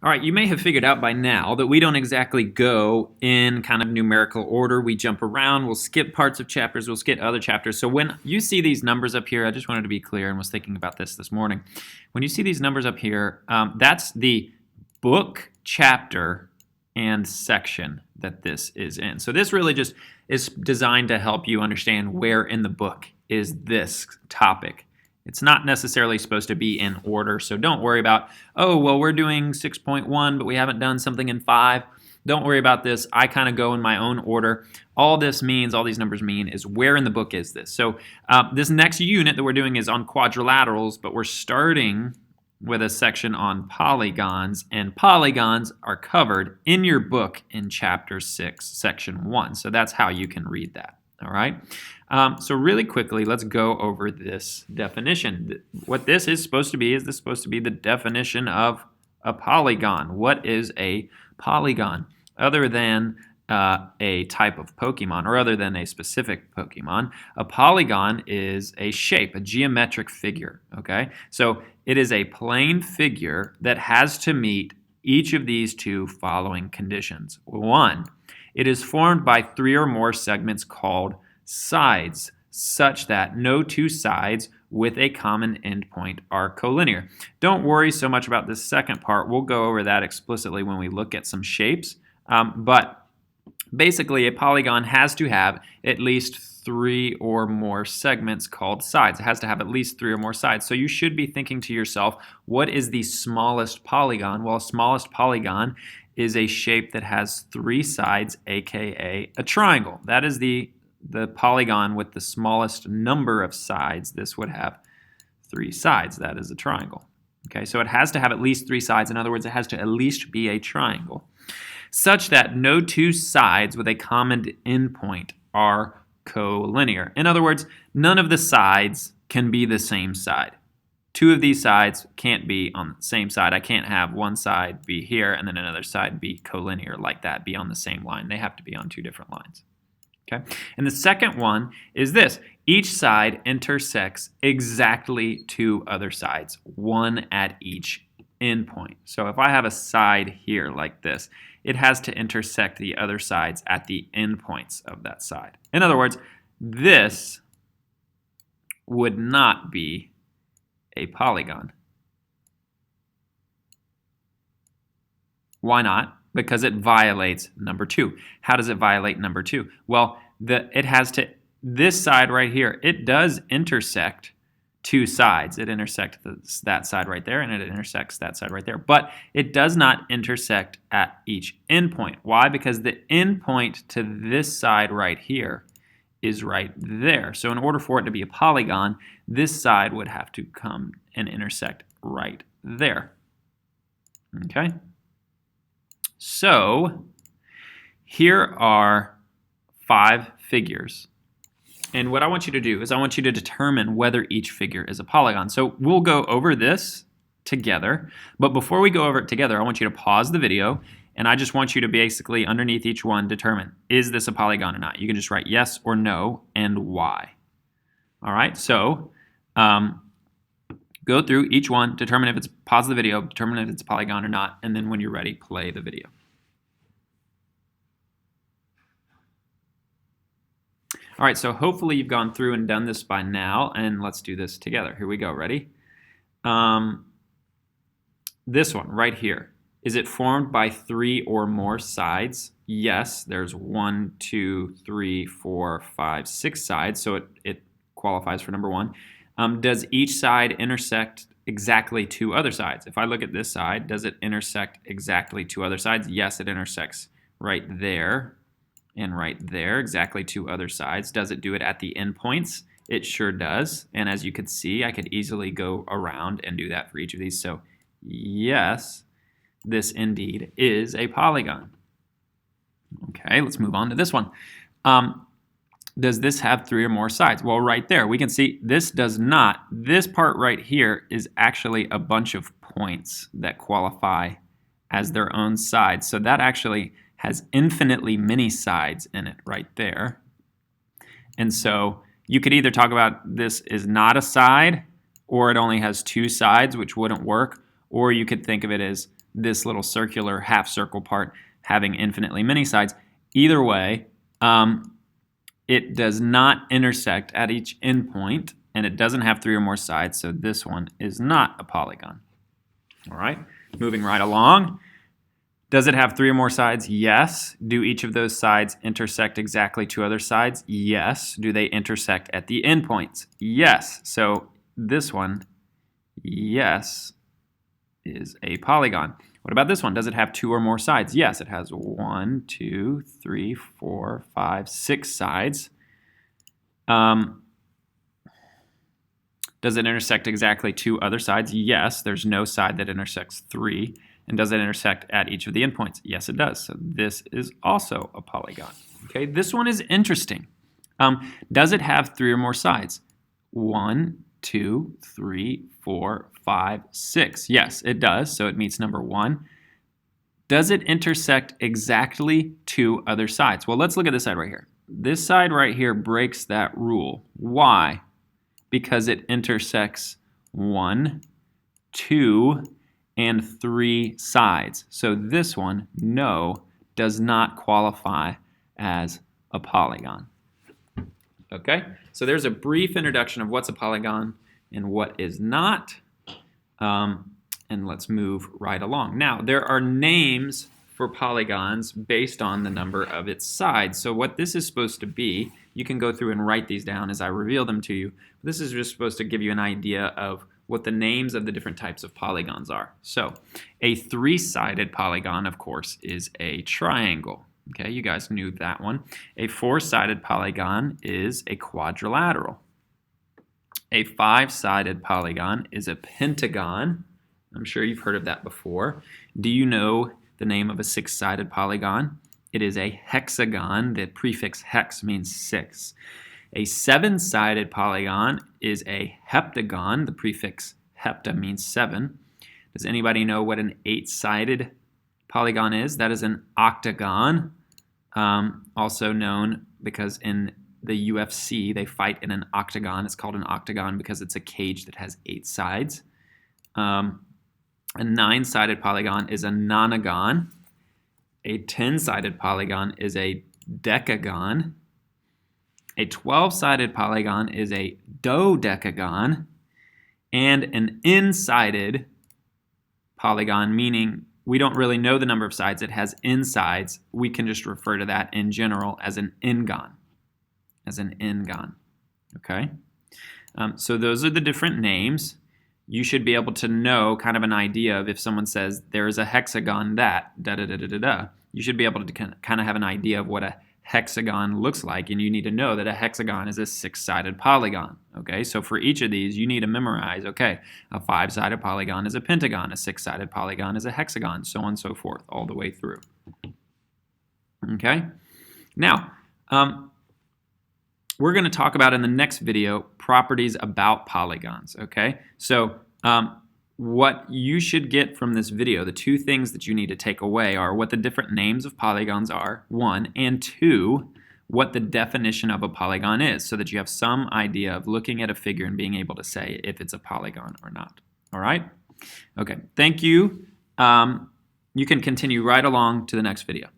All right, you may have figured out by now that we don't exactly go in kind of numerical order. We jump around, we'll skip parts of chapters, we'll skip other chapters. So when you see these numbers up here, I just wanted to be clear and was thinking about this morning. When you see these numbers up here, that's the book, chapter, and section that this is in. So this really just is designed to help you understand where in the book is this topic. It's not necessarily supposed to be in order, so don't worry about, oh, well, we're doing 6.1, but we haven't done something in 5. Don't worry about this. I kind of go in my own order. All this means, all these numbers mean, is where in the book is this? So this next unit that we're doing is on quadrilaterals, but we're starting with a section on polygons, and polygons are covered in your book in Chapter 6, Section 1. So that's how you can read that. All right. So really quickly, let's go over this definition. What this is supposed to be is this supposed to be the definition of a polygon. What is a polygon? Other than a type of Pokemon, or other than a specific Pokemon, a polygon is a shape, a geometric figure. Okay. So it is a plane figure that has to meet each of these two following conditions. 1, it is formed by 3 or more segments called sides, such that no 2 sides with a common endpoint are collinear. Don't worry so much about this second part. We'll go over that explicitly when we look at some shapes. But basically, a polygon has to have at least 3 or more segments called sides. It has to have at least 3 or more sides. So you should be thinking to yourself, what is the smallest polygon? Well, smallest polygon is a shape that has 3 sides, aka a triangle. That is the polygon with the smallest number of sides. This would have 3 sides. That is a triangle. Okay, so it has to have at least 3 sides. In other words, it has to at least be a triangle, such that no 2 sides with a common endpoint are collinear. In other words, none of the sides can be the same side. 2 of these sides can't be on the same side. I can't have one side be here and then another side be collinear like that, be on the same line. They have to be on 2 different lines. Okay? And the second one is this. Each side intersects exactly 2 other sides, one at each endpoint. So if I have a side here like this, it has to intersect the other sides at the endpoints of that side. In other words, this would not be a polygon. Why not? Because it violates number 2. How does it violate number 2? Well, it has to, this side right here, it does intersect 2 sides. It intersects that side right there, and it intersects that side right there. But it does not intersect at each endpoint. Why? Because the endpoint to this side right here is right there. So in order for it to be a polygon, this side would have to come and intersect right there. Okay? So here are 5 figures. And what I want you to do is I want you to determine whether each figure is a polygon. So we'll go over this together. But before we go over it together, I want you to pause the video, and I just want you to basically, underneath each one, determine, is this a polygon or not? You can just write yes or no and why. All right, so go through each one, determine if it's, pause the video, determine if it's a polygon or not, and then when you're ready, play the video. All right, so hopefully you've gone through and done this by now, and let's do this together. Here we go, ready? This one right here. Is it formed by 3 or more sides? Yes, there's 1, 2, 3, 4, 5, 6 sides, so it qualifies for number 1. Does each side intersect exactly 2 other sides? If I look at this side, does it intersect exactly 2 other sides? Yes, it intersects right there and right there, exactly 2 other sides. Does it do it at the endpoints? It sure does. And as you can see, I could easily go around and do that for each of these. So yes, this indeed is a polygon. Okay, let's move on to this one. Does this have 3 or more sides? Well, right there, we can see this does not. This part right here is actually a bunch of points that qualify as their own sides. So that actually has infinitely many sides in it right there. And so you could either talk about this is not a side, or it only has 2 sides, which wouldn't work, or you could think of it as this little circular half circle part having infinitely many sides. Either way, it does not intersect at each endpoint, and it doesn't have 3 or more sides, so this one is not a polygon. All right, moving right along. Does it have 3 or more sides? Yes. Do each of those sides intersect exactly 2 other sides? Yes. Do they intersect at the endpoints? Yes. So this one, yes, is a polygon. What about this one? Does it have 2 or more sides? Yes, it has 1, 2, 3, 4, 5, 6 sides. Does it intersect exactly 2 other sides? Yes, there's no side that intersects 3. And does it intersect at each of the endpoints? Yes, it does. So this is also a polygon. Okay, this one is interesting. Does it have 3 or more sides? 1, 2, 3, 4, 5, 6. Yes, it does. So it meets number 1. Does it intersect exactly 2 other sides? Well, let's look at this side right here. This side right here breaks that rule. Why? Because it intersects 1, 2, and 3 sides. So this one, no, does not qualify as a polygon. Okay, so there's a brief introduction of what's a polygon and what is not. And let's move right along. Now, there are names for polygons based on the number of its sides. So what this is supposed to be, you can go through and write these down as I reveal them to you. This is just supposed to give you an idea of what the names of the different types of polygons are. So a 3-sided polygon, of course, is a triangle. Okay, you guys knew that one. A 4-sided polygon is a quadrilateral. A 5-sided polygon is a pentagon. I'm sure you've heard of that before. Do you know the name of a 6-sided polygon? It is a hexagon. The prefix hex means 6. A 7-sided polygon is a heptagon. The prefix hepta means 7. Does anybody know what an 8-sided polygon is? That is an octagon, also known because in the UFC they fight in an octagon. It's called an octagon because it's a cage that has 8 sides. A 9-sided polygon is a nonagon. A 10-sided polygon is a decagon. A 12-sided polygon is a dodecagon. And an n-sided polygon, meaning we don't really know the number of sides, it has n sides. We can just refer to that in general as an n-gon. Okay? So those are the different names. You should be able to know kind of an idea of if someone says there is a hexagon that, da-da-da-da-da-da. You should be able to kind of have an idea of what a hexagon looks like, and you need to know that a hexagon is a 6-sided polygon. Okay, so for each of these, you need to memorize, okay, a 5-sided polygon is a pentagon, a 6-sided polygon is a hexagon, so on and so forth, all the way through. Okay, now, we're going to talk about in the next video properties about polygons, okay? So what you should get from this video, the 2 things that you need to take away are what the different names of polygons are, 1, and 2, what the definition of a polygon is, so that you have some idea of looking at a figure and being able to say if it's a polygon or not. All right? Okay, thank you. You can continue right along to the next video.